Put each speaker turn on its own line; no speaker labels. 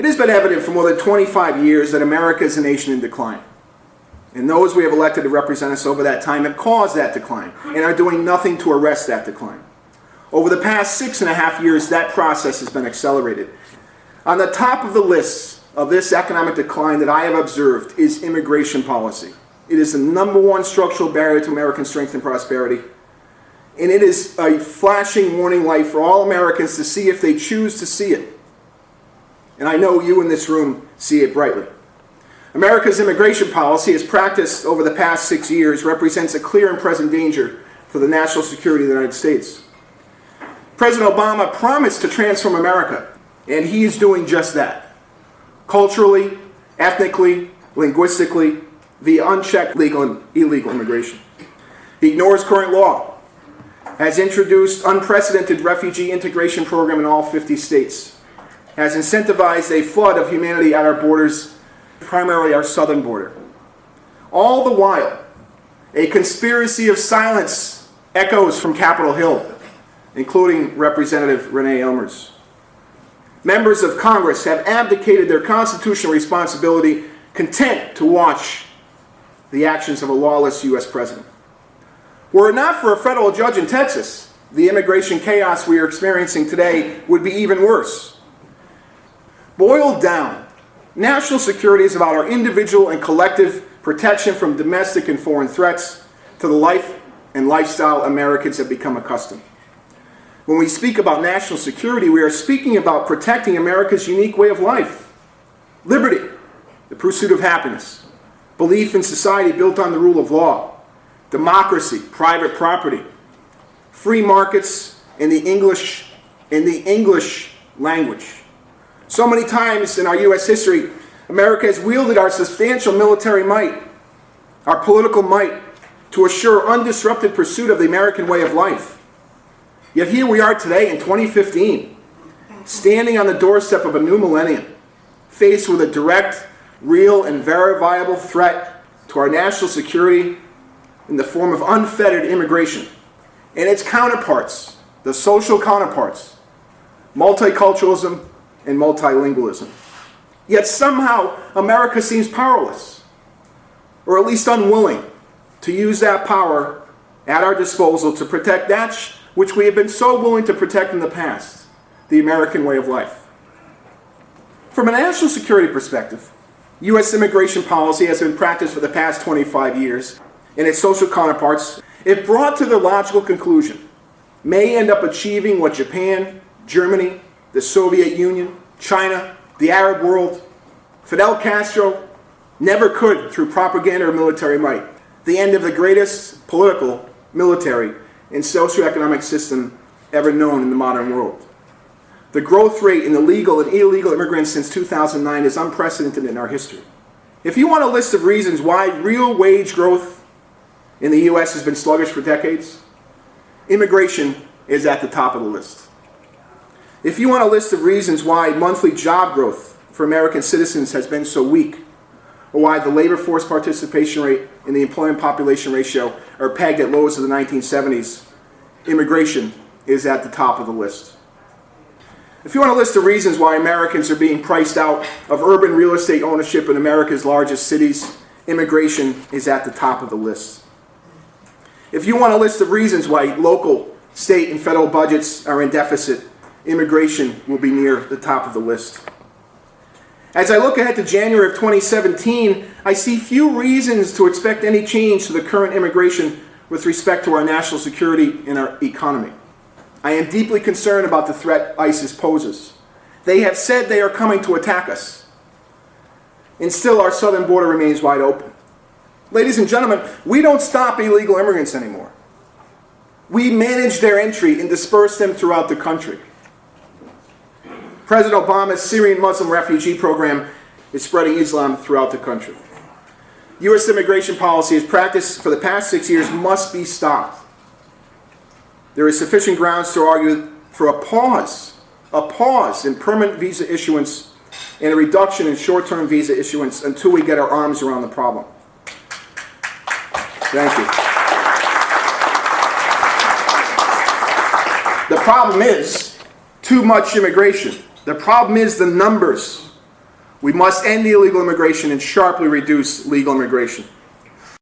It has been evident for more than 25 years that America is a nation in decline. And those we have elected to represent us over that time have caused that decline and are doing nothing to arrest that decline. Over the past 6.5 years, that process has been accelerated. On the top of the list of this economic decline that I have observed is immigration policy. It is the #1 structural barrier to American strength and prosperity. And it is a flashing warning light for all Americans to see if they choose to see it. And I know you in this room see it brightly. America's immigration policy, as practiced over the past 6 years, represents a clear and present danger for the national security of the United States. President Obama promised to transform America, and he is doing just that. Culturally, ethnically, linguistically, via unchecked legal and illegal immigration. He ignores current law, has introduced unprecedented refugee integration program in all 50 states, has incentivized a flood of humanity at our borders, primarily our southern border. All the while, a conspiracy of silence echoes from Capitol Hill, including Representative Renee Elmers. Members of Congress have abdicated their constitutional responsibility, content to watch the actions of a lawless U.S. president. Were it not for a federal judge in Texas, the immigration chaos we are experiencing today would be even worse. Boiled down, national security is about our individual and collective protection from domestic and foreign threats to the life and lifestyle Americans have become accustomed. When we speak about national security, we are speaking about protecting America's unique way of life. Liberty, the pursuit of happiness, belief in society built on the rule of law, democracy, private property, free markets, and the English language. So many times in our U.S. history, America has wielded our substantial military might, our political might, to assure undisrupted pursuit of the American way of life. Yet here we are today in 2015, standing on the doorstep of a new millennium, faced with a direct, real, and verifiable threat to our national security in the form of unfettered immigration and its counterparts, the social counterparts, multiculturalism and multilingualism. Yet somehow America seems powerless, or at least unwilling, to use that power at our disposal to protect that which we have been so willing to protect in the past, the American way of life. From a national security perspective, U.S. immigration policy has been practiced for the past 25 years, and its social counterparts, if brought to their logical conclusion, may end up achieving what Japan, Germany, the Soviet Union, China, the Arab world, Fidel Castro never could through propaganda or military might. The end of the greatest political, military, and socioeconomic system ever known in the modern world. The growth rate in the legal and illegal immigrants since 2009 is unprecedented in our history. If you want a list of reasons why real wage growth in the U.S. has been sluggish for decades, immigration is at the top of the list. If you want a list of reasons why monthly job growth for American citizens has been so weak, or why the labor force participation rate and the employment population ratio are pegged at lows of the 1970s, immigration is at the top of the list. If you want a list of reasons why Americans are being priced out of urban real estate ownership in America's largest cities, immigration is at the top of the list. If you want a list of reasons why local, state, and federal budgets are in deficit, immigration will be near the top of the list. As I look ahead to January of 2017, I see few reasons to expect any change to the current immigration with respect to our national security and our economy. I am deeply concerned about the threat ISIS poses. They have said they are coming to attack us. And still our southern border remains wide open. Ladies and gentlemen, we don't stop illegal immigrants anymore. We manage their entry and disperse them throughout the country. President Obama's Syrian Muslim refugee program is spreading Islam throughout the country. U.S. immigration policy as practiced for the past 6 years must be stopped. There is sufficient grounds to argue for a pause in permanent visa issuance and a reduction in short-term visa issuance until we get our arms around the problem. Thank you. The problem is too much immigration. The problem is the numbers. We must end the illegal immigration and sharply reduce legal immigration.